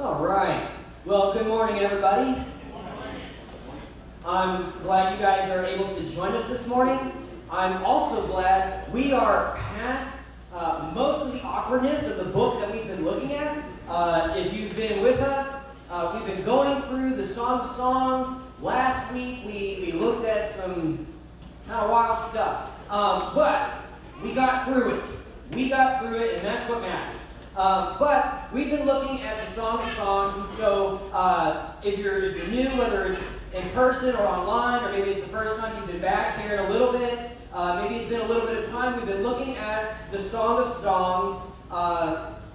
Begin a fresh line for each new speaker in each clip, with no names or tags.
All right. Well, good morning, everybody. I'm glad you guys are able to join us this morning. I'm also glad we are past most of the awkwardness of the book that we've been looking at. If you've been with us, we've been going through the Song of Songs. Last week, we looked at some kind of wild stuff. But we got through it. We got through it, and that's what matters. But we've been looking at the Song of Songs, and so if you're new, whether it's in person or online, or maybe it's the first time you've been back here in a little bit, maybe it's been a little bit of time, we've been looking at the Song of Songs,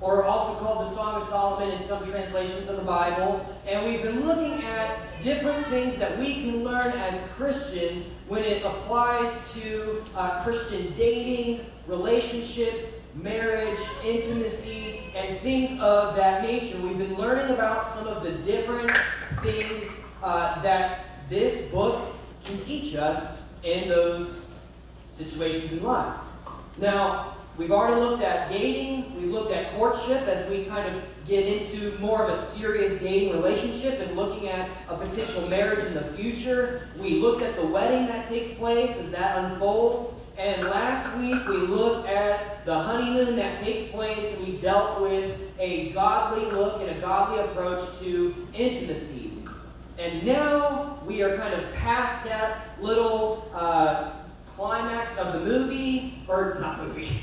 or also called the Song of Solomon in some translations of the Bible, and we've been looking at different things that we can learn as Christians when it applies to Christian dating, relationships, marriage, intimacy, and things of that nature. We've been learning about some of the different things that this book can teach us in those situations in life. Now, we've already looked at dating, we've looked at courtship as we kind of get into more of a serious dating relationship and looking at a potential marriage in the future. We looked at the wedding that takes place as that unfolds. And last week we looked at the honeymoon that takes place, and we dealt with a godly look and a godly approach to intimacy. And now we are kind of past that little climax of the movie, or not movie,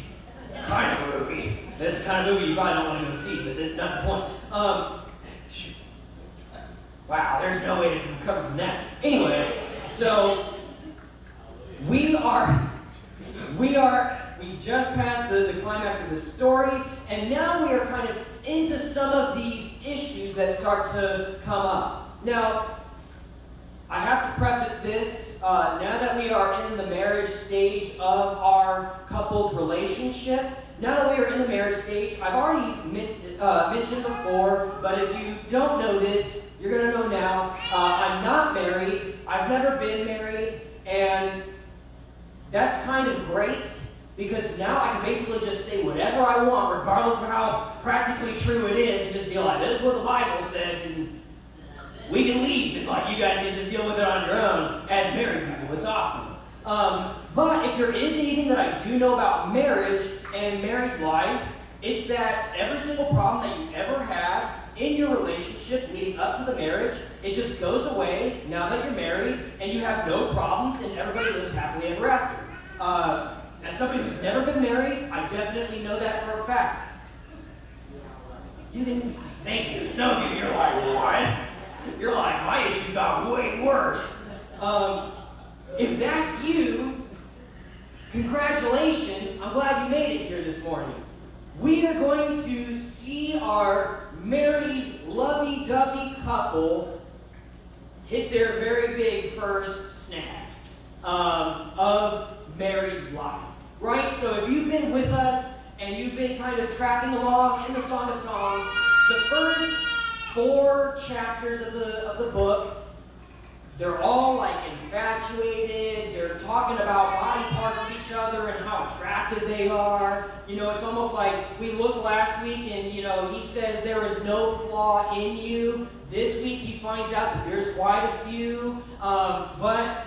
kind of movie. That's the kind of movie you probably don't want to go see, but that's not the point. Wow, there's no way to recover from that. Anyway, so we just passed the climax of the story, and now we are kind of into some of these issues that start to come up. Now, I have to preface this, now that we are in the marriage stage of our couple's relationship, now that we are in the marriage stage, I've already mentioned before, but if you don't know this, you're going to know now. I'm not married, I've never been married, and that's kind of great, because now I can basically just say whatever I want, regardless of how practically true it is, and just be like, this is what the Bible says, and we can leave, and like you guys can just deal with it on your own as married people. It's awesome. But if there is anything that I do know about marriage and married life, it's that every single problem that you ever had in your relationship leading up to the marriage, it just goes away now that you're married, and you have no problems, and everybody lives happily ever after. As somebody who's never been married, I definitely know that for a fact. You didn't. Thank you. Some of you, you're like, what? You're like, my issues got way worse. If that's you, congratulations. I'm glad you made it here this morning. We are going to see our married, lovey-dovey couple hit their very big first snag of married life. Right? So if you've been with us and you've been kind of tracking along in the Song of Songs, the first 4 chapters of the book, they're all like infatuated. They're talking about body parts of each other and how attractive they are. You know, it's almost like we looked last week and, you know, he says there is no flaw in you. This week he finds out that there's quite a few. But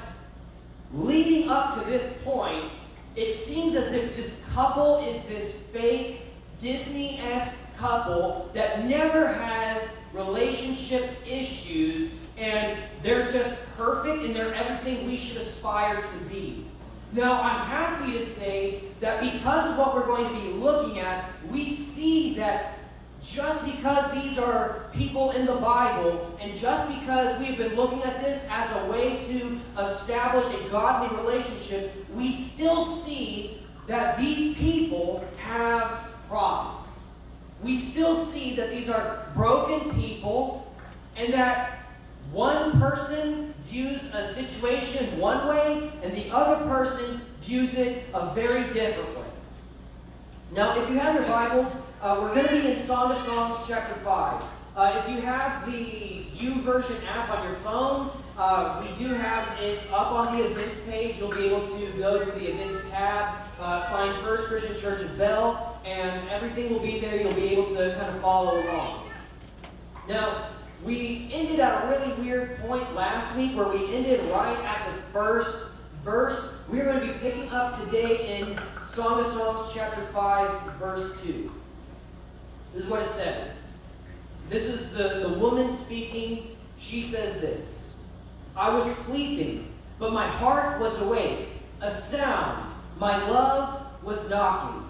leading up to this point, it seems as if this couple is this fake Disney-esque couple that never has relationship issues, and they're just perfect and they're everything we should aspire to be. Now, I'm happy to say that because of what we're going to be looking at, we see that just because these are people in the Bible, and just because we've been looking at this as a way to establish a godly relationship, we still see that these people have problems. We still see that these are broken people, and that one person views a situation one way, and the other person views it a very different way. Now, if you have your Bibles, we're going to be in Song of Songs chapter 5. If you have the YouVersion app on your phone, we do have it up on the events page. You'll be able to go to the events tab, find First Christian Church of Bell, and everything will be there. You'll be able to kind of follow along. Now, we ended at a really weird point last week where we ended right at the first verse. We're going to be picking up today in Song of Songs chapter 5, verse 2. This is what it says. This is the woman speaking. She says this: I was sleeping, but my heart was awake. A sound, my love was knocking.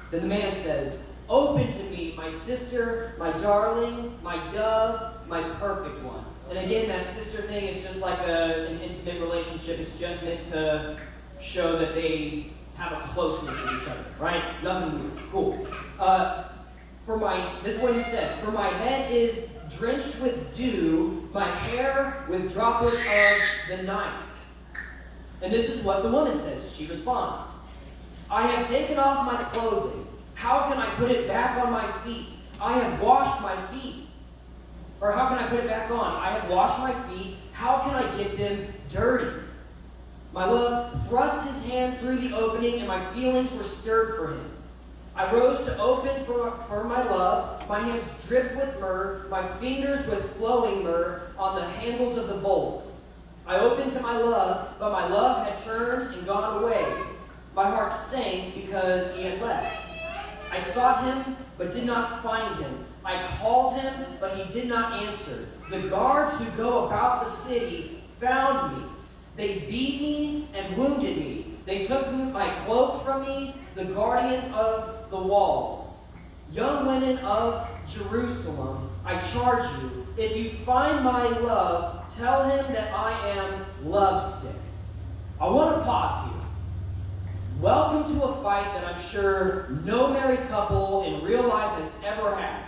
Then the man says, open to me, my sister, my darling, my dove, my perfect one. And again, that sister thing is just like an intimate relationship. It's just meant to show that they have a closeness with each other, right? Nothing weird. Cool. This is what he says. For my head is drenched with dew, my hair with droplets of the night. And this is what the woman says. She responds, I have taken off my clothing. How can I put it back on my feet? I have washed my feet. Or how can I put it back on? I have washed my feet. How can I get them dirty? My love thrust his hand through the opening, and my feelings were stirred for him. I rose to open for my love. My hands dripped with myrrh, my fingers with flowing myrrh on the handles of the bowls. I opened to my love, but my love had turned and gone away. My heart sank because he had left. I sought him, but did not find him. I called him, but he did not answer. The guards who go about the city found me. They beat me and wounded me. They took my cloak from me, the guardians of the walls. Young women of Jerusalem, I charge you, if you find my love, tell him that I am lovesick. I want to pause here. Welcome to a fight that I'm sure no married couple in real life has ever had.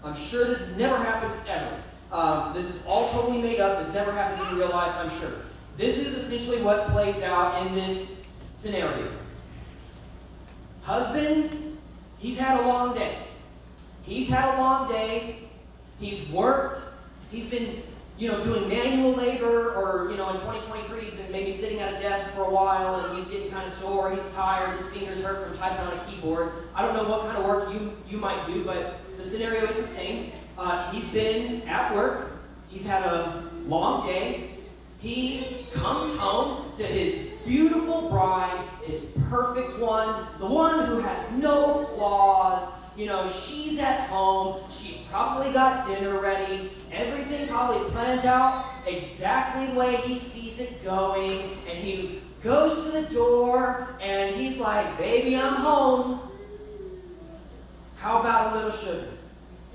I'm sure this has never happened ever. This is all totally made up. This never happens in real life, I'm sure. This is essentially what plays out in this scenario. Husband, he's had a long day. He's had a long day. He's worked. He's been, doing manual labor, or, in 2023, he's been maybe sitting at a desk for a while, and he's getting kind of sore. He's tired. His fingers hurt from typing on a keyboard. I don't know what kind of work you might do, but the scenario is the same. He's been at work. He's had a long day. He comes home to his beautiful bride, his perfect one, the one who has no flaws. She's at home. She's probably got dinner ready. Everything probably plans out exactly the way he sees it going. And he goes to the door, and he's like, baby, I'm home. How about a little sugar?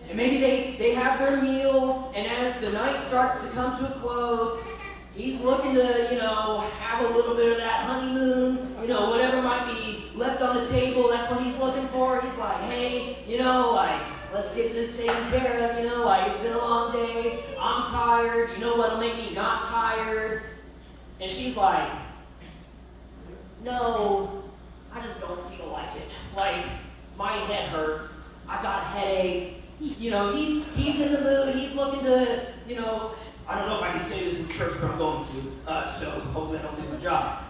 And maybe they have their meal, and as the night starts to come to a close, he's looking to, have a little bit of that honeymoon, whatever might be left on the table, that's what he's looking for. He's like, hey, let's get this taken care of, it's been a long day, I'm tired, you know what'll make me not tired? And she's like, no, I just don't feel like it. My head hurts, I got a headache. He's in the mood, he's looking to, I don't know if I can say this in church, but I'm going to, so hopefully I don't lose my job.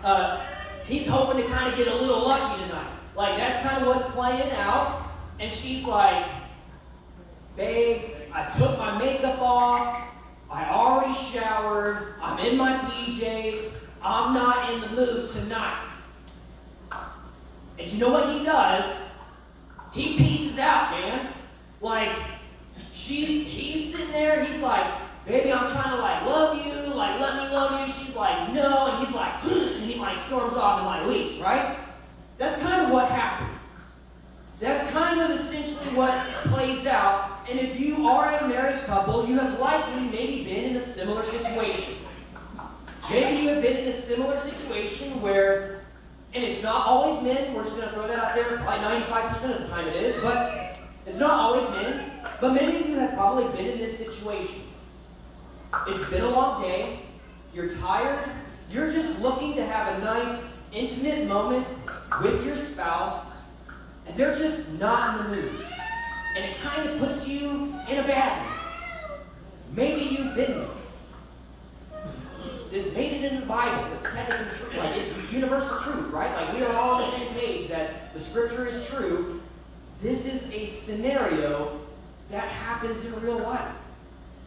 He's hoping to kind of get a little lucky tonight. That's kind of what's playing out. And she's like, babe, I took my makeup off. I already showered. I'm in my PJs. I'm not in the mood tonight. And you know what he does? He pieces out, man. He's sitting there, he's like, baby, I'm trying to love you, let me love you. She's like, no, and he's like, and he storms off and leaves, right? That's kind of what happens. That's kind of essentially what plays out. And if you are a married couple, you have likely maybe been in a similar situation. Maybe you have been in a similar situation where, and it's not always men, we're just going to throw that out there, probably 95% of the time it is, but it's not always men, but many of you have probably been in this situation. It's been a long day, you're tired, you're just looking to have a nice, intimate moment with your spouse, and they're just not in the mood. And it kind of puts you in a bad mood. Maybe you've been there. This made it in the Bible. It's technically true. It's the universal truth, right? We are all on the same page that the scripture is true. This is a scenario that happens in real life.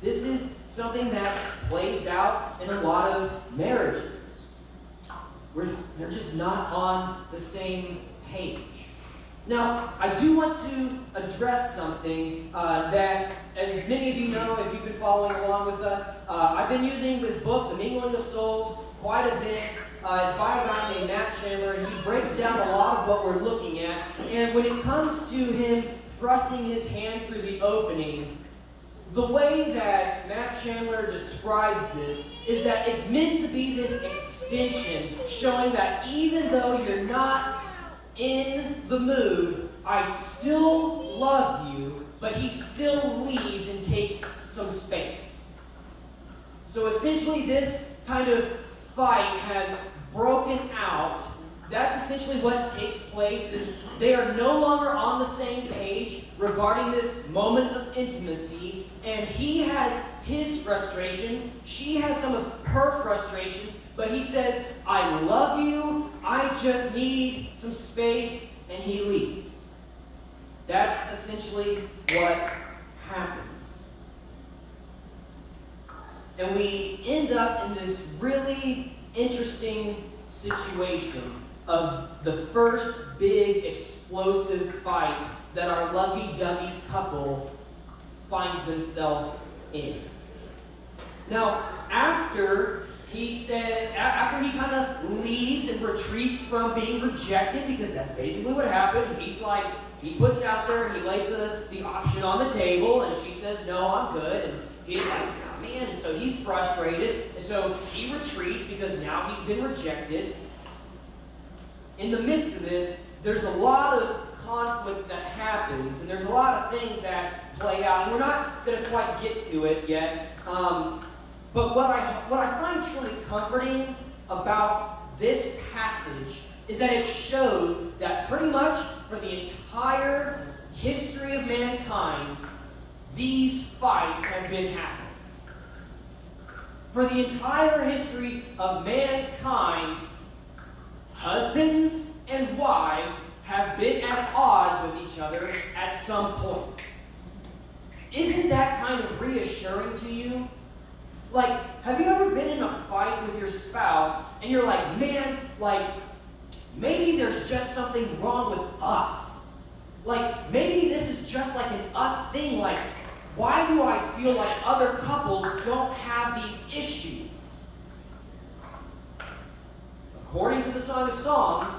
This is something that plays out in a lot of marriages, where they're just not on the same page. Now, I do want to address something that, as many of you know, if you've been following along with us, I've been using this book, The Mingling of Souls, quite a bit. It's by a guy named Matt Chandler. He breaks down a lot of what we're looking at. And when it comes to him thrusting his hand through the opening, the way that Matt Chandler describes this is that it's meant to be this extension, showing that even though you're not in the mood, I still love you, but he still leaves and takes some space. So essentially this kind of fight has broken out. That's essentially what takes place, is they are no longer on the same page regarding this moment of intimacy, and he has his frustrations, she has some of her frustrations, but he says, I love you, I just need some space, and he leaves. That's essentially what happens. And we end up in this really interesting situation of the first big explosive fight that our lovey-dovey couple finds themselves in. Now, after he kind of leaves and retreats from being rejected, because that's basically what happened, he puts it out there, he lays the option on the table, and she says, no, I'm good, and he's like, oh man, and so he's frustrated, and so he retreats because now he's been rejected. In the midst of this, there's a lot of conflict that happens, and there's a lot of things that play out, and we're not going to quite get to it yet. But what I find truly comforting about this passage is that it shows that pretty much for the entire history of mankind, these fights have been happening. For the entire history of mankind, husbands and wives have been at odds with each other at some point. Isn't that kind of reassuring to you? Like, have you ever been in a fight with your spouse and you're like, man, like, maybe there's just something wrong with us. Like, maybe this is just like an us thing. Like, why do I feel like other couples don't have these issues? According to the Song of Songs,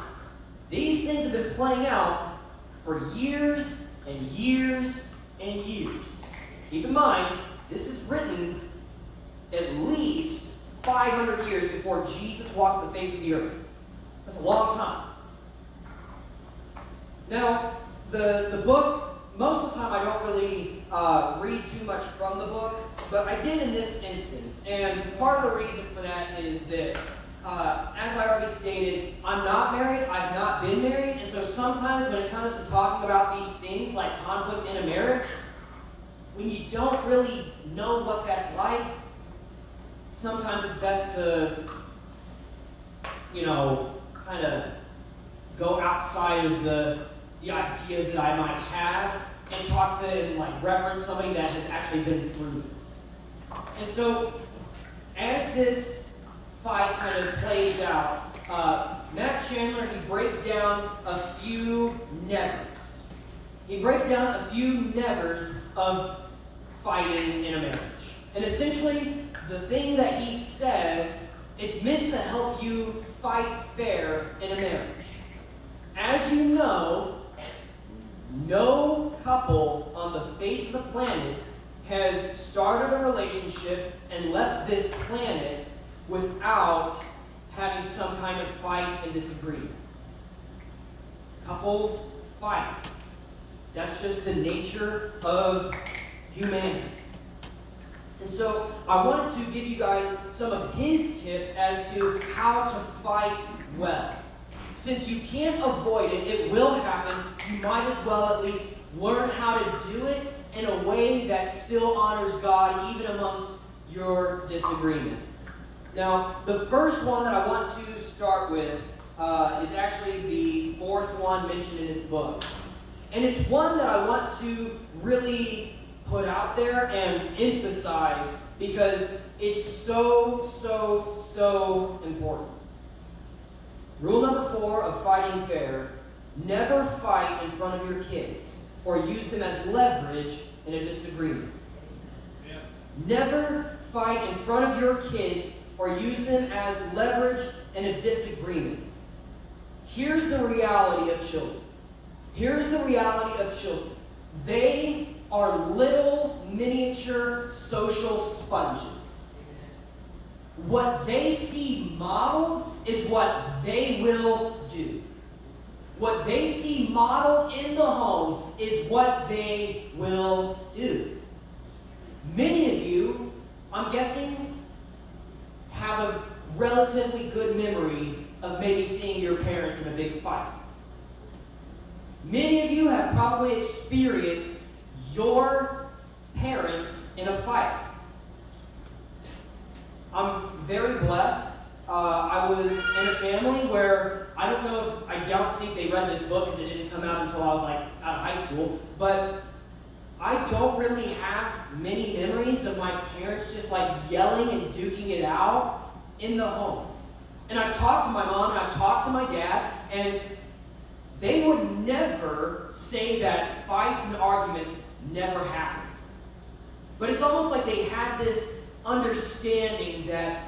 these things have been playing out for years and years and years. Keep in mind, this is written at least 500 years before Jesus walked the face of the earth. That's a long time. Now, the book, most of the time I don't really read too much from the book, but I did in this instance. And part of the reason for that is this. As I already stated, I'm not married, I've not been married, and so sometimes when it comes to talking about these things like conflict in a marriage, when you don't really know what that's like, sometimes it's best to, kind of go outside of the ideas that I might have and talk to and reference somebody that has actually been through this. And so, as this fight kind of plays out, Matt Chandler, he breaks down a few nevers. He breaks down a few nevers of fighting in a marriage. And essentially, the thing that he says, it's meant to help you fight fair in a marriage. As you know, no couple on the face of the planet has started a relationship and left this planet without having some kind of fight and disagreement. Couples fight. That's just the nature of humanity. And so I wanted to give you guys some of his tips as to how to fight well. Since you can't avoid it, it will happen, you might as well at least learn how to do it in a way that still honors God, even amongst your disagreement. Now, the first one that I want to start with is actually the fourth one mentioned in his book. And it's one that I want to really put out there and emphasize because it's so, so, so important. Rule number 4 of fighting fair: never fight in front of your kids or use them as leverage in a disagreement. Yeah. Never fight in front of your kids or use them as leverage in a disagreement. Here's the reality of children. Here's the reality of children. They are little miniature social sponges. What they see modeled is what they will do. What they see modeled in the home is what they will do. Many of you, I'm guessing, have a relatively good memory of maybe seeing your parents in a big fight. Many of you have probably experienced your parents in a fight. I'm very blessed. I was in a family where I don't think they read this book because it didn't come out until I was out of high school, but I don't really have many memories of my parents just yelling and duking it out in the home. And I've talked to my mom and I've talked to my dad, and they would never say that fights and arguments never happened. But it's almost like they had this understanding that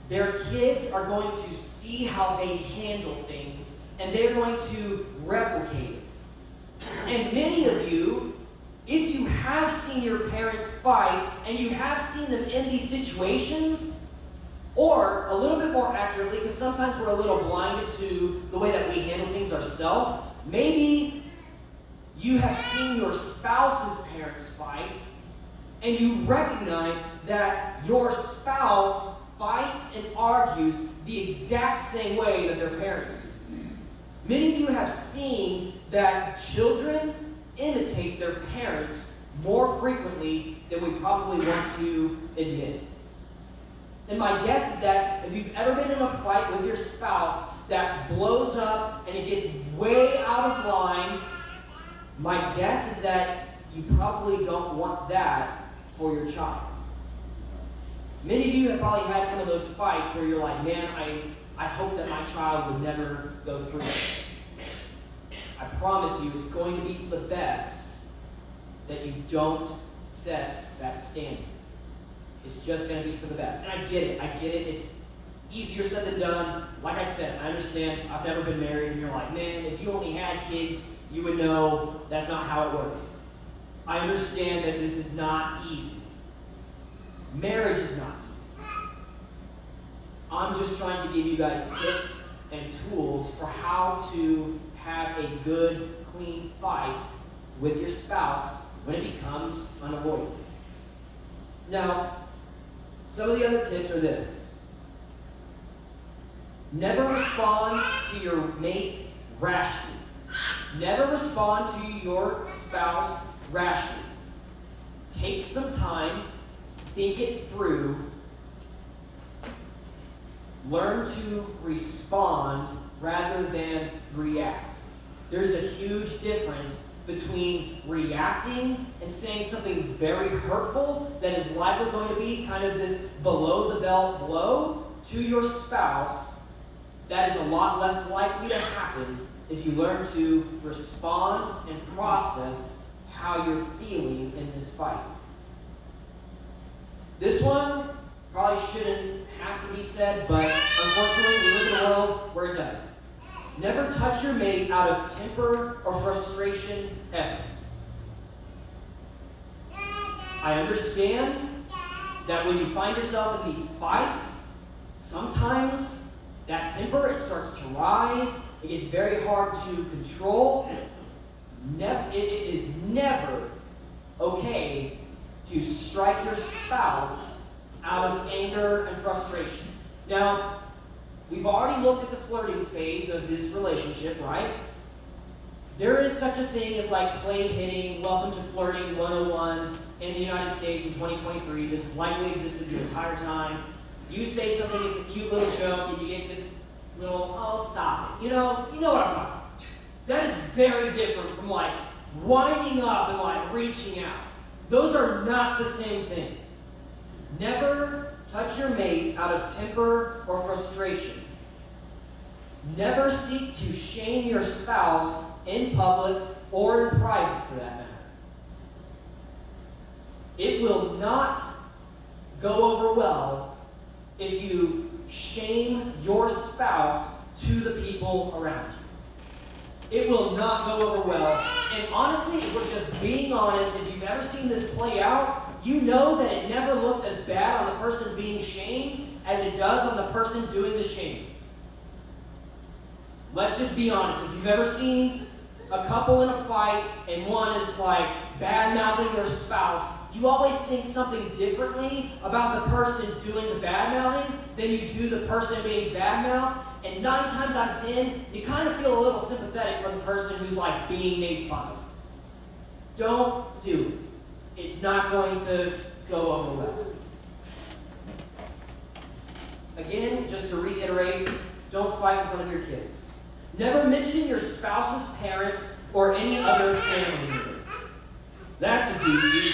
their kids are going to see how they handle things, and they're going to replicate it. And many of you, if you have seen your parents fight, and you have seen them in these situations, or a little bit more accurately, because sometimes we're a little blinded to the way that we handle things ourselves, maybe you have seen your spouse's parents fight, and you recognize that your spouse fights and argues the exact same way that their parents do. Many of you have seen that children imitate their parents more frequently than we probably want to admit. And my guess is that if you've ever been in a fight with your spouse that blows up and it gets way out of line, my guess is that you probably don't want that for your child. Many of you have probably had some of those fights where you're like, man, I hope that my child would never go through this. I promise you it's going to be for the best that you don't set that standard. It's just going to be for the best. And I get it. It's easier said than done. Like I said, I understand. I've never been married, and you're like, man, if you only had kids, you would know that's not how it works. I understand that this is not easy. Marriage is not easy. I'm just trying to give you guys tips and tools for how to have a good, clean fight with your spouse when it becomes unavoidable. Now, some of the other tips are this. Never respond to your mate rashly. Never respond to your spouse rashly. Take some time, think it through, learn to respond rather than react. There's a huge difference between reacting and saying something very hurtful that is likely going to be kind of this below-the-belt blow to your spouse. That is a lot less likely to happen if you learn to respond and process how you're feeling in this fight. This one probably shouldn't have to be said, but unfortunately we live in a world where it does. Never touch your mate out of temper or frustration ever. I understand that when you find yourself in these fights, sometimes that temper, it starts to rise. It gets very hard to control. It is never okay to strike your spouse out of anger and frustration. Now, we've already looked at the flirting phase of this relationship, right? There is such a thing as play hitting, welcome to flirting 101 in the United States in 2023. This has likely existed the entire time. You say something, it's a cute little joke, and you get this little, oh, stop it. You know what I'm talking about. That is very different from winding up and reaching out. Those are not the same thing. Never touch your mate out of temper or frustration. Never seek to shame your spouse in public or in private, for that matter. It will not go over well if you shame your spouse to the people around you. It will not go over well. And honestly, if we're just being honest, if you've ever seen this play out, you know that it never looks as bad on the person being shamed as it does on the person doing the shaming. Let's just be honest. If you've ever seen a couple in a fight and one is like bad-mouthing their spouse, you always think something differently about the person doing the bad-mouthing than you do the person being bad-mouthed. And 9 times out of 10, you kind of feel a little sympathetic for the person who's like being made fun of. Don't do it. It's not going to go over well. Again, just to reiterate, don't fight in front of your kids. Never mention your spouse's parents or any other family member. That's a doozy,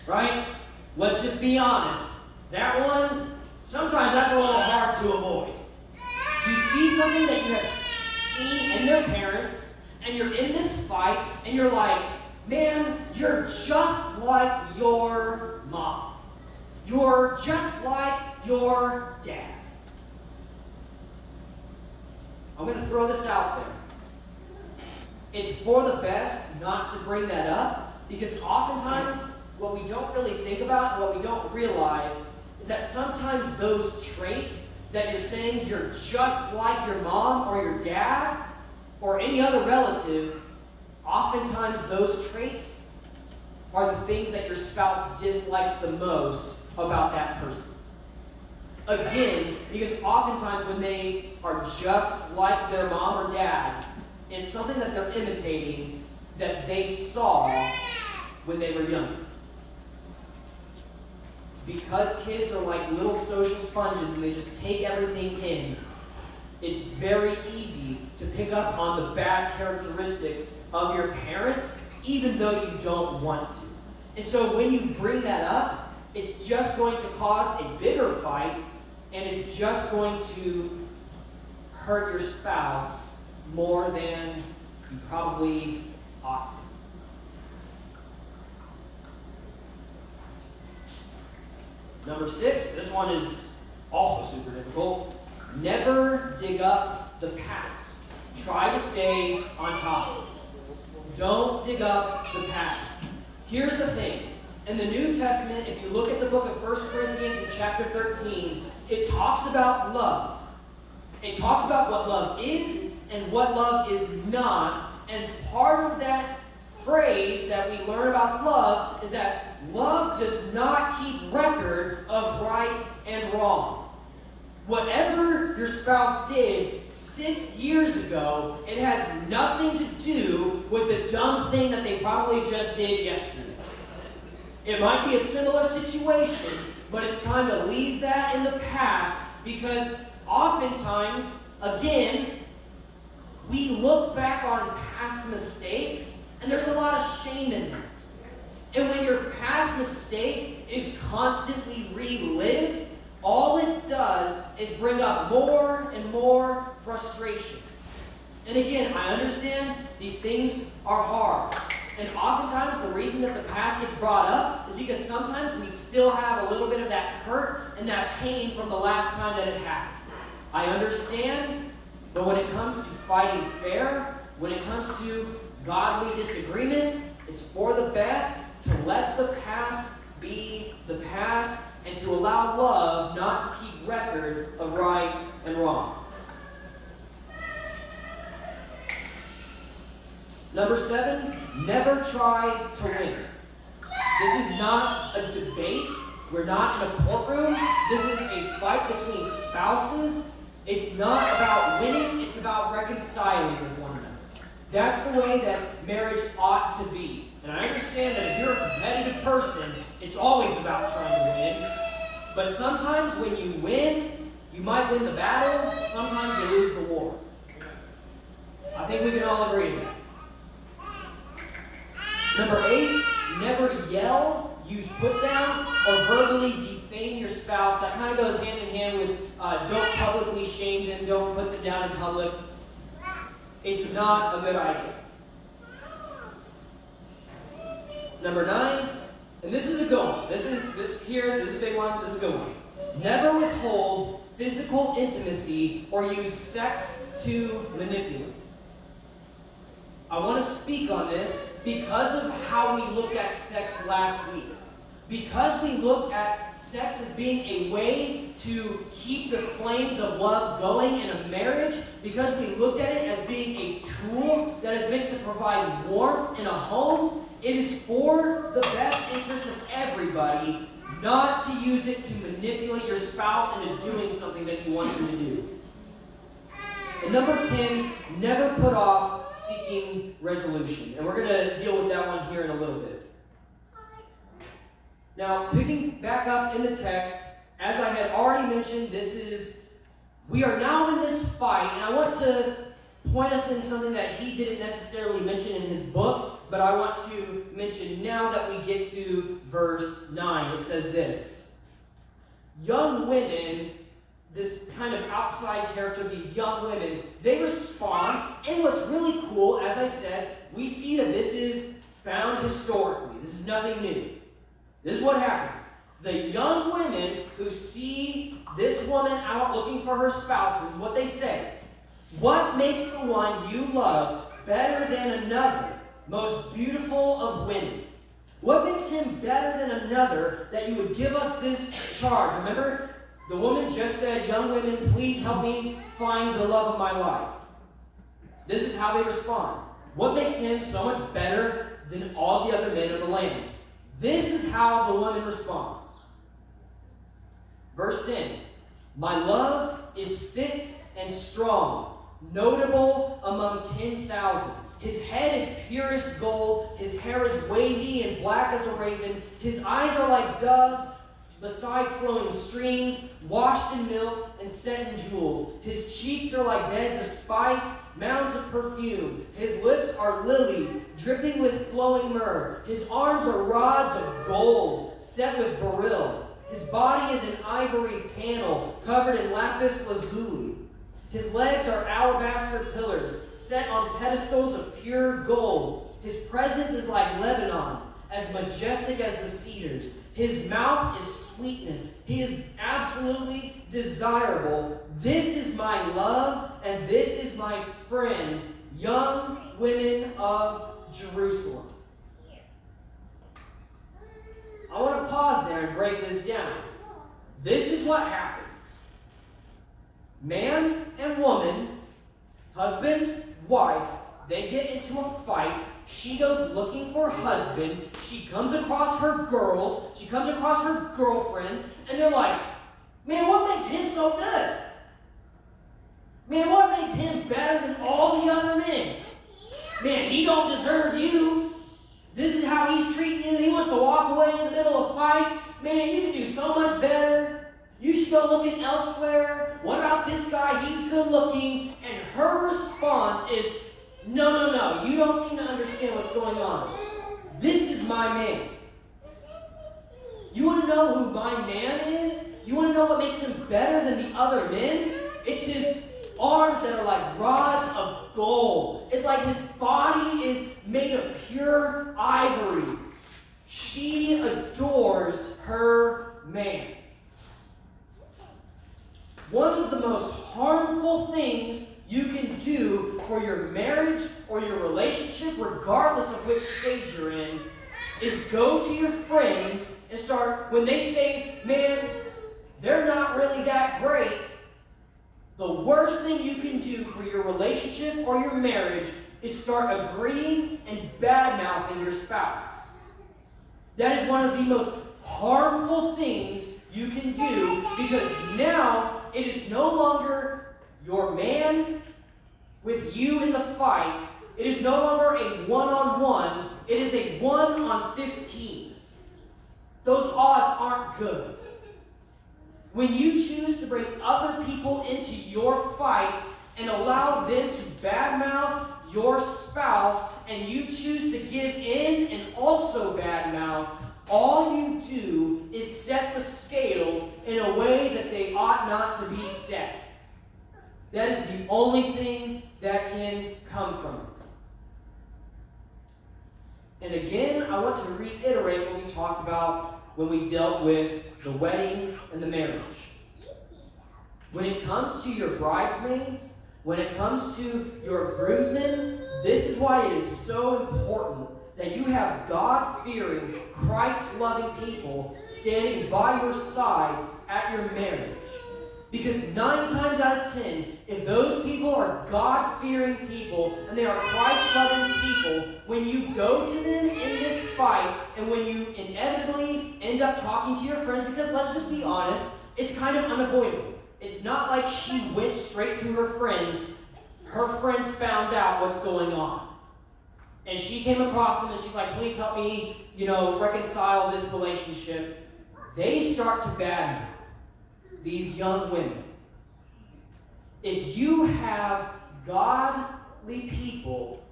right? Let's just be honest. That one, sometimes that's a little hard to avoid. You see something that you have seen in their parents, and you're in this fight, and you're like, man, you're just like your mom. You're just like your dad. I'm going to throw this out there. It's for the best not to bring that up, because oftentimes what we don't really think about, what we don't realize, is that sometimes those traits that you're saying you're just like your mom or your dad or any other relative, oftentimes those traits are the things that your spouse dislikes the most about that person. Again, because oftentimes when they are just like their mom or dad, it's something that they're imitating that they saw when they were young. Because kids are like little social sponges and they just take everything in, it's very easy to pick up on the bad characteristics of your parents, even though you don't want to. And so when you bring that up, it's just going to cause a bigger fight, and it's just going to hurt your spouse more than you probably ought to. Number 6, this one is also super difficult. Never dig up the past. Try to stay on top. Don't dig up the past. Here's the thing. In the New Testament, if you look at the book of 1 Corinthians in chapter 13, it talks about love. It talks about what love is and what love is not. And part of that phrase that we learn about love is that love does not keep record of right and wrong. Whatever your spouse did 6 years ago, it has nothing to do with the dumb thing that they probably just did yesterday. It might be a similar situation, but it's time to leave that in the past, because oftentimes, again, we look back on past mistakes and there's a lot of shame in that. And when your past mistake is constantly relived, all it does is bring up more and more frustration. And again, I understand these things are hard. And oftentimes the reason that the past gets brought up is because sometimes we still have a little bit of that hurt and that pain from the last time that it happened. I understand, but when it comes to fighting fair, when it comes to godly disagreements, it's for the best to let the past be the past and to allow love not to keep record of right and wrong. Number 7, never try to win. This is not a debate. We're not in a courtroom. This is a fight between spouses. It's not about winning. It's about reconciling with one another. That's the way that marriage ought to be. And I understand that if you're a competitive person, it's always about trying to win. But sometimes when you win, you might win the battle. Sometimes you lose the war. I think we can all agree to that. Number 8, never yell put-downs or verbally defame your spouse. That kind of goes hand in hand with don't publicly shame them, don't put them down in public. It's not a good idea. Number 9, and this is a good one. This is a big one. This is a good one. Never withhold physical intimacy or use sex to manipulate. I want to speak on this because of how we looked at sex last week. Because we looked at sex as being a way to keep the flames of love going in a marriage, because we looked at it as being a tool that is meant to provide warmth in a home, it is for the best interest of everybody not to use it to manipulate your spouse into doing something that you want them to do. And number 10, never put off seeking resolution. And we're going to deal with that one here in a little bit. Now, picking back up in the text, as I had already mentioned, we are now in this fight, and I want to point us in something that he didn't necessarily mention in his book, but I want to mention now that we get to verse 9. It says this: young women, this kind of outside character, these young women, they respond, and what's really cool, as I said, we see that this is found historically. This is nothing new. This is what happens. The young women who see this woman out looking for her spouse, this is what they say: what makes the one you love better than another, most beautiful of women? What makes him better than another that you would give us this charge? Remember, the woman just said, young women, please help me find the love of my life. This is how they respond. What makes him so much better than all the other men of the land? This is how the woman responds. Verse 10, my love is fit and strong, notable among 10,000. His head is purest gold, his hair is wavy and black as a raven, his eyes are like doves beside flowing streams, washed in milk and set in jewels. His cheeks are like beds of spice, mounds of perfume. His lips are lilies, dripping with flowing myrrh. His arms are rods of gold, set with beryl. His body is an ivory panel, covered in lapis lazuli. His legs are alabaster pillars, set on pedestals of pure gold. His presence is like Lebanon, as majestic as the cedars. His mouth is sweetness. He is absolutely desirable. This is my love, and this is my friend, young women of Jerusalem. I want to pause there and break this down. This is what happens. Man and woman, husband, wife, they get into a fight. She goes looking for husband. She comes across her girls. She comes across her girlfriends. And they're like, man, what makes him so good? Man, what makes him better than all the other men? Man, he don't deserve you. This is how he's treating you. He wants to walk away in the middle of fights. Man, you can do so much better. You should go looking elsewhere. What about this guy? He's good looking. And her response is, no, you don't seem to understand what's going on. This is my man. You want to know who my man is? You want to know what makes him better than the other men? It's his arms that are like rods of gold. It's like his body is made of pure ivory. She adores her man. One of the most harmful things you can do for your marriage or your relationship, regardless of which stage you're in, is go to your friends and start, when they say, man, they're not really that great, the worst thing you can do for your relationship or your marriage is start agreeing and bad-mouthing your spouse. That is one of the most harmful things you can do, because now it is no longer your man with you in the fight. It is no longer a one-on-one. It is a 1-on-15. Those odds aren't good. When you choose to bring other people into your fight and allow them to badmouth your spouse, and you choose to give in and also badmouth, all you do is set the scales in a way that they ought not to be set. That is the only thing that can come from it. And again, I want to reiterate what we talked about when we dealt with the wedding and the marriage. When it comes to your bridesmaids, when it comes to your groomsmen, this is why it is so important that you have God-fearing, Christ-loving people standing by your side at your marriage. Because 9 times out of 10, if those people are God-fearing people and they are Christ-loving people, when you go to them in this fight and when you inevitably end up talking to your friends, because let's just be honest, it's kind of unavoidable. It's not like she went straight to her friends. Her friends found out what's going on. And she came across them and she's like, please help me, reconcile this relationship. They start to badmouth these young women. If you have godly people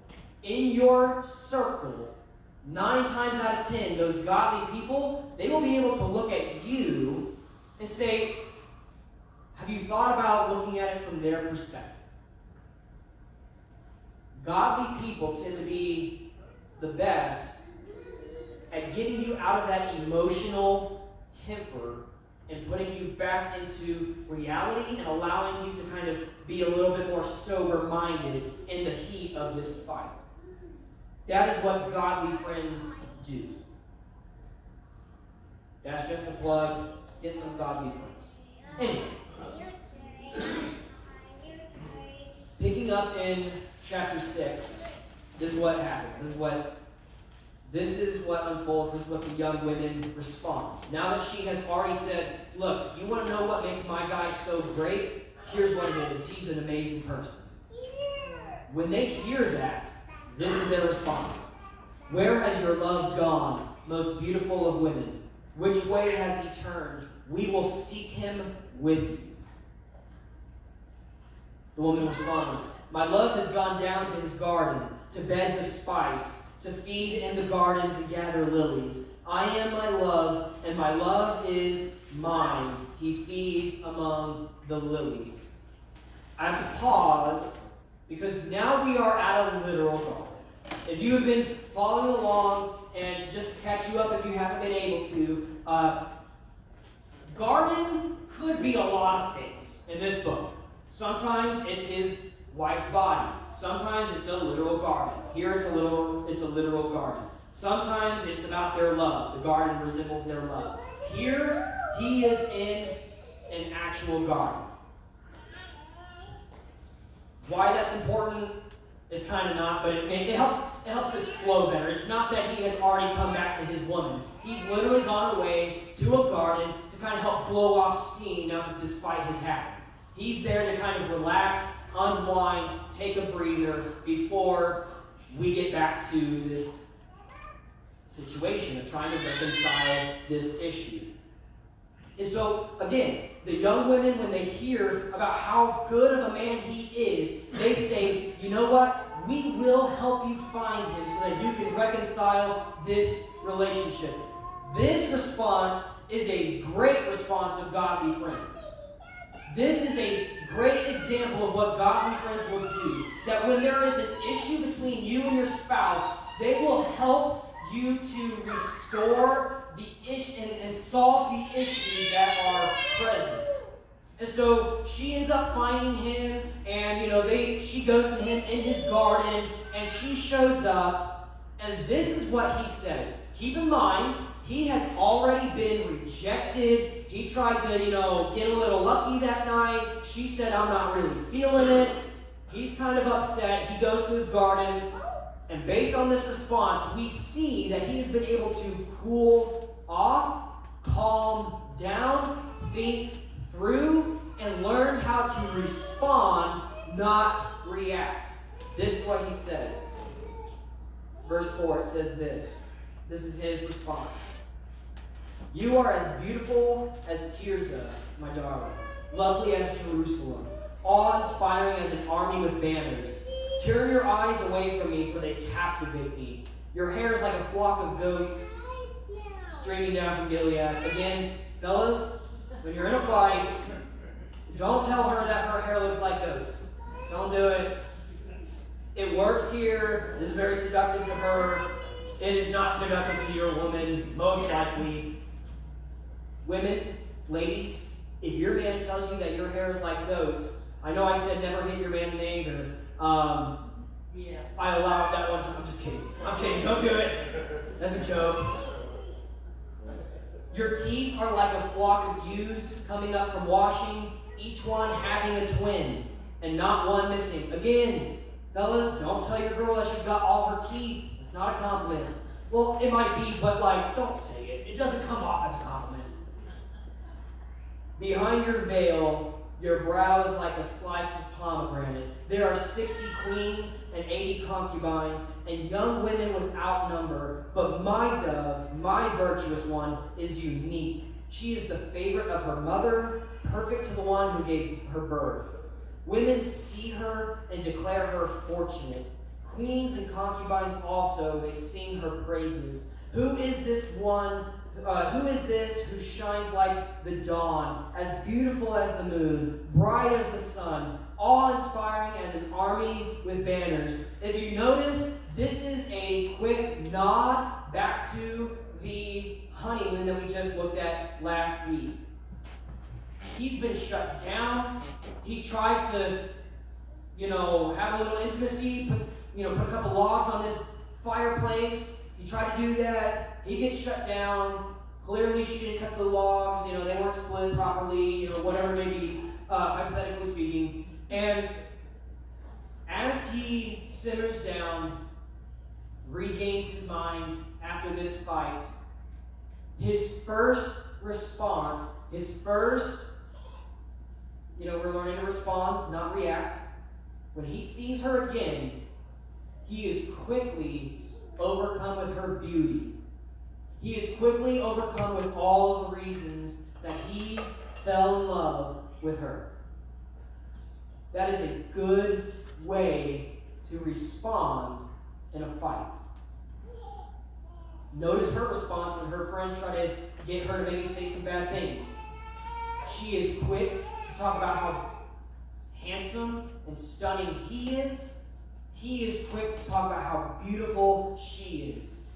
in your circle, 9 times out of 10, those godly people, they will be able to look at you and say, have you thought about looking at it from their perspective? Godly people tend to be the best at getting you out of that emotional temper and putting you back into reality and allowing you to kind of be a little bit more sober-minded in the heat of this fight. That is what godly friends do. That's just a plug. Get some godly friends. Anyway. Picking up in chapter 6, this is what happens. This is what unfolds. This is what the young women respond. Now that she has already said, look, you want to know what makes my guy so great? Here's what it is. He's an amazing person. When they hear that, this is their response. Where has your love gone, most beautiful of women? Which way has he turned? We will seek him with you. The woman responds, my love has gone down to his garden, to beds of spice, to feed in the gardens and gather lilies. I am my love's, and my love is mine. He feeds among the lilies. I have to pause, because now we are at a literal garden. If you have been following along, and just to catch you up if you haven't been able to, garden could be a lot of things in this book. Sometimes it's his wife's body. Sometimes it's a literal garden. Here it's a literal garden. Sometimes it's about their love. The garden resembles their love. Here he is in an actual garden. Why that's important is kind of not, but it helps this flow better. It's not that he has already come back to his woman. He's literally gone away to a garden to kind of help blow off steam now that this fight has happened. He's there to kind of relax, unwind, take a breather before we get back to this situation of trying to reconcile this issue. And so, again, the young women, when they hear about how good of a man he is, they say, you know what? We will help you find him so that you can reconcile this relationship. This response is a great response of godly friends. This is a great example of what godly friends will do. That when there is an issue between you and your spouse, they will help you to restore the issue and solve the issues that are present. And so she ends up finding him, and she goes to him in his garden, and she shows up, and this is what he says. Keep in mind, he has already been rejected. He tried to, get a little lucky that night. She said, I'm not really feeling it. He's kind of upset. He goes to his garden. And based on this response, we see that he has been able to cool off, calm down, think through, and learn how to respond, not react. This is what he says. Verse 4, it says this. This is his response. You are as beautiful as Tirzah, my darling, lovely as Jerusalem, awe-inspiring as an army with banners. Turn your eyes away from me, for they captivate me. Your hair is like a flock of goats. streaming down from Gilead. Again, fellas, when you're in a fight, don't tell her that her hair looks like goats. Don't do it. It works here. It is very seductive to her. It is not seductive to your woman, most likely. Women, ladies, if your man tells you that your hair is like goats, I know I said never hit your man in anger.
Yeah.
I allowed that one time. I'm just kidding. I'm kidding. Don't do it. That's a joke. Your teeth are like a flock of ewes coming up from washing, each one having a twin, and not one missing. Again, fellas, don't tell your girl that she's got all her teeth. It's not a compliment. Well, it might be, but don't say it. It doesn't come off as a compliment. Behind your veil, your brow is like a slice of pomegranate. There are 60 queens and 80 concubines, and young women without number. But my dove, my virtuous one, is unique. She is the favorite of her mother, perfect to the one who gave her birth. Women see her and declare her fortunate. Queens and concubines also, they sing her praises. Who is this one? Who is this who shines like the dawn, as beautiful as the moon, bright as the sun, awe-inspiring as an army with banners? If you notice, this is a quick nod back to the honeymoon that we just looked at last week. He's been shut down. He tried to, have a little intimacy, put a couple logs on this fireplace. He tried to do that. He gets shut down. Clearly, she didn't cut the logs. They weren't split properly. Whatever, maybe hypothetically speaking. And as he simmers down, regains his mind after this fight, his first response, we're learning to respond, not react. When he sees her again, he is quickly overcome with her beauty. He is quickly overcome with all of the reasons that he fell in love with her. That is a good way to respond in a fight. Notice her response when her friends try to get her to maybe say some bad things. She is quick to talk about how handsome and stunning he is. He is quick to talk about how beautiful she is.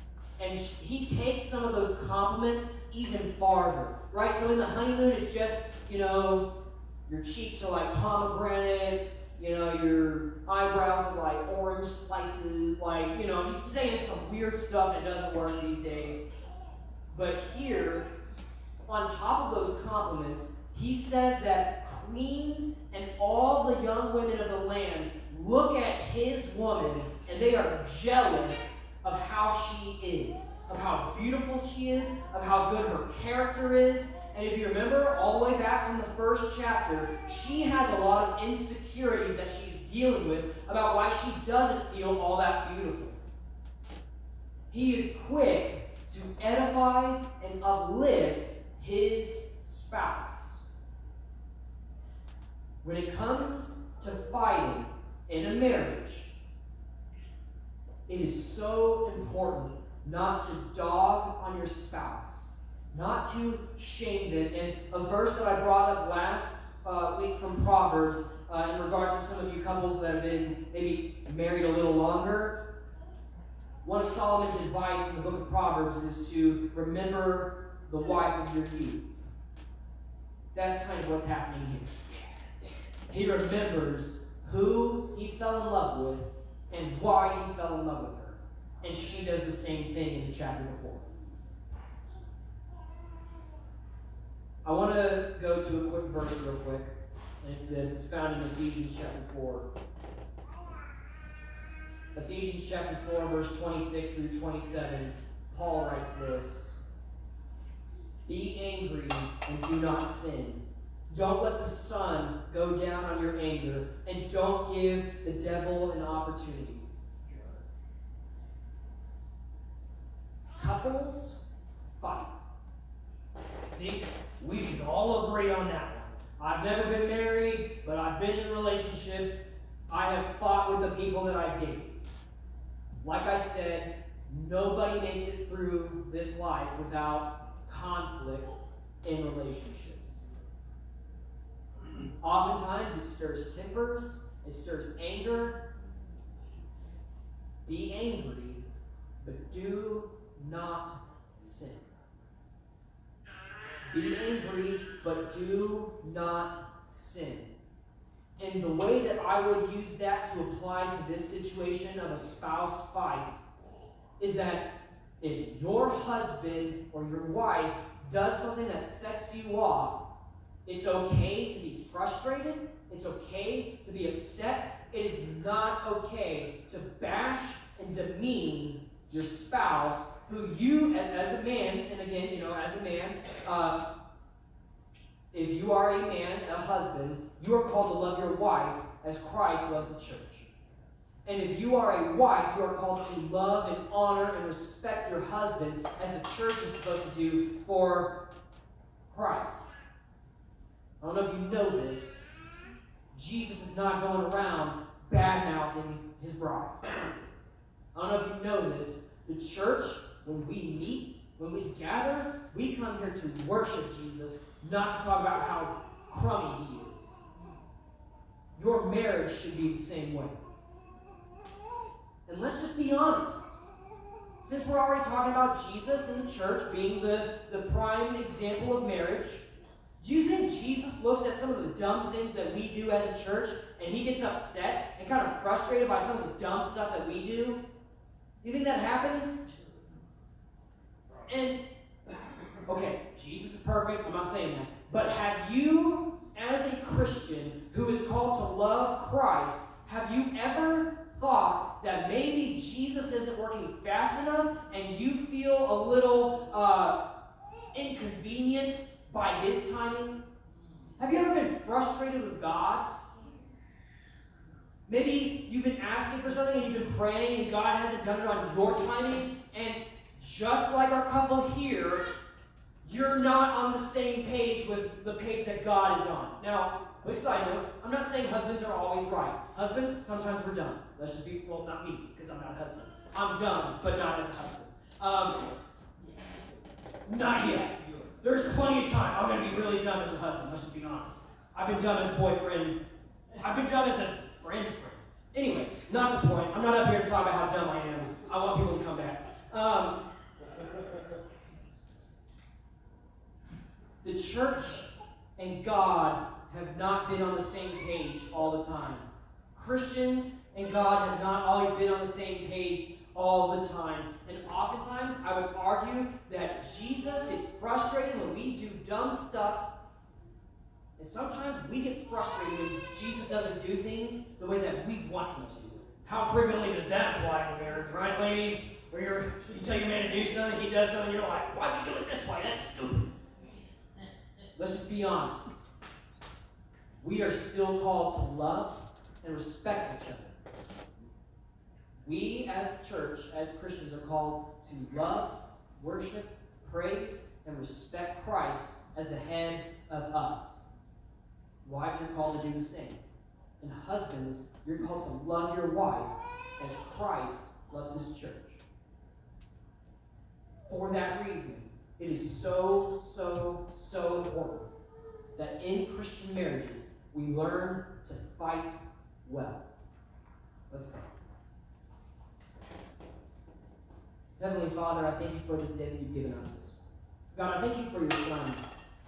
And he takes some of those compliments even farther, right? So in the honeymoon, it's just, your cheeks are like pomegranates, your eyebrows are like orange slices, he's saying some weird stuff that doesn't work these days. But here, on top of those compliments, he says that queens and all the young women of the land look at his woman and they are jealous of how she is, of how beautiful she is, of how good her character is. And if you remember all the way back from the first chapter, she has a lot of insecurities that she's dealing with about why she doesn't feel all that beautiful. He is quick to edify and uplift his spouse. When it comes to fighting in a marriage, it is so important not to dog on your spouse, not to shame them. And a verse that I brought up last week from Proverbs, in regards to some of you couples that have been maybe married a little longer, one of Solomon's advice in the book of Proverbs is to remember the wife of your youth. That's kind of what's happening here. He remembers who he fell in love with and why he fell in love with her. And she does the same thing in the chapter before. I want to go to a quick verse real quick. And it's this. It's found in Ephesians chapter 4. Ephesians chapter 4, verse 26 through 27. Paul writes this. Be angry and do not sin. Don't let the sun go down on your anger, and don't give the devil an opportunity. Couples fight. I think we can all agree on that one. I've never been married, but I've been in relationships. I have fought with the people that I date. Like I said, nobody makes it through this life without conflict in relationships. Oftentimes it stirs tempers, it stirs anger. Be angry, but do not sin. Be angry, but do not sin. And the way that I would use that to apply to this situation of a spouse fight is that if your husband or your wife does something that sets you off, it's okay to be frustrated. It's okay to be upset. It is not okay to bash and demean your spouse, who you, as a man, and again, as a man, if you are a man, a husband, you are called to love your wife as Christ loves the church. And if you are a wife, you are called to love and honor and respect your husband as the church is supposed to do for Christ. I don't know if you know this. Jesus is not going around bad-mouthing his bride. I don't know if you know this. The church, when we meet, when we gather, we come here to worship Jesus, not to talk about how crummy he is. Your marriage should be the same way. And let's just be honest. Since we're already talking about Jesus and the church being the prime example of marriage, do you think Jesus looks at some of the dumb things that we do as a church and he gets upset and kind of frustrated by some of the dumb stuff that we do? Do you think that happens? And, okay, Jesus is perfect, I'm not saying that. But have you, as a Christian who is called to love Christ, have you ever thought that maybe Jesus isn't working fast enough and you feel a little inconvenienced by his timing? Have you ever been frustrated with God? Maybe you've been asking for something and you've been praying and God hasn't done it on your timing, and just like our couple here, you're not on the same page with the page that God is on. Now, quick side note, I'm not saying husbands are always right. Husbands, sometimes we're dumb. Let's just be, well, not me, because I'm not a husband. I'm dumb, but not as a husband. Not yet. There's plenty of time. I'm going to be really dumb as a husband, let's just be honest. I've been dumb as a boyfriend. I've been dumb as a friend. Anyway, not the point. I'm not up here to talk about how dumb I am. I want people to come back. The church and God have not been on the same page all the time. Christians and God have not always been on the same page all the time. And oftentimes, I would argue that Jesus gets frustrated when we do dumb stuff. And sometimes we get frustrated when Jesus doesn't do things the way that we want him to. How frequently does that apply in marriage, right, ladies? Where you tell your man to do something, he does something, you're like, why'd you do it this way? That's stupid. Let's just be honest. We are still called to love and respect each other. We, as the church, as Christians, are called to love, worship, praise, and respect Christ as the head of us. Wives are called to do the same. And husbands, you're called to love your wife as Christ loves his church. For that reason, it is so, so, so important that in Christian marriages, we learn to fight well. Let's pray. Heavenly Father, I thank you for this day that you've given us. God, I thank you for your Son.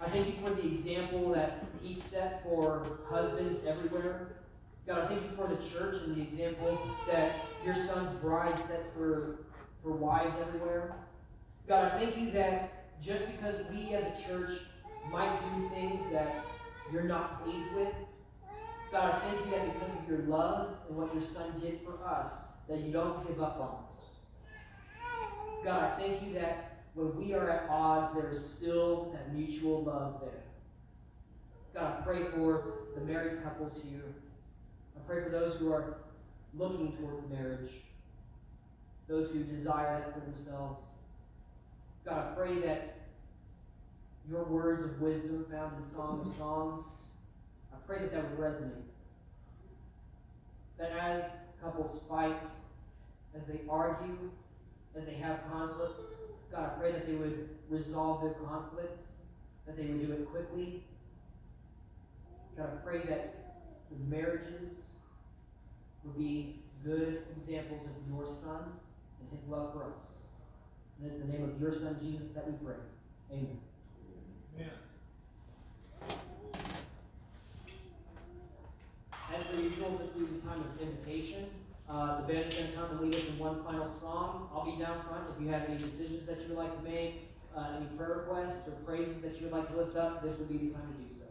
I thank you for the example that he set for husbands everywhere. God, I thank you for the church and the example that your Son's bride sets for wives everywhere. God, I thank you that just because we as a church might do things that you're not pleased with, God, I thank you that because of your love and what your Son did for us, that you don't give up on us. God, I thank you that when we are at odds, there is still that mutual love there. God, I pray for the married couples here. I pray for those who are looking towards marriage, those who desire that for themselves. God, I pray that your words of wisdom found in Song of Songs, I pray that that would resonate. That as couples fight, as they argue, as they have conflict. God, I pray that they would resolve their conflict, that they would do it quickly. God, I pray that the marriages would be good examples of your Son and his love for us. And it's in the name of your Son, Jesus, that we pray. Amen.
Amen.
As per usual, this will be the time of invitation. The band is going to come and lead us in one final song. I'll be down front. If you have any decisions that you would like to make, any prayer requests or praises that you would like to lift up, this would be the time to do so.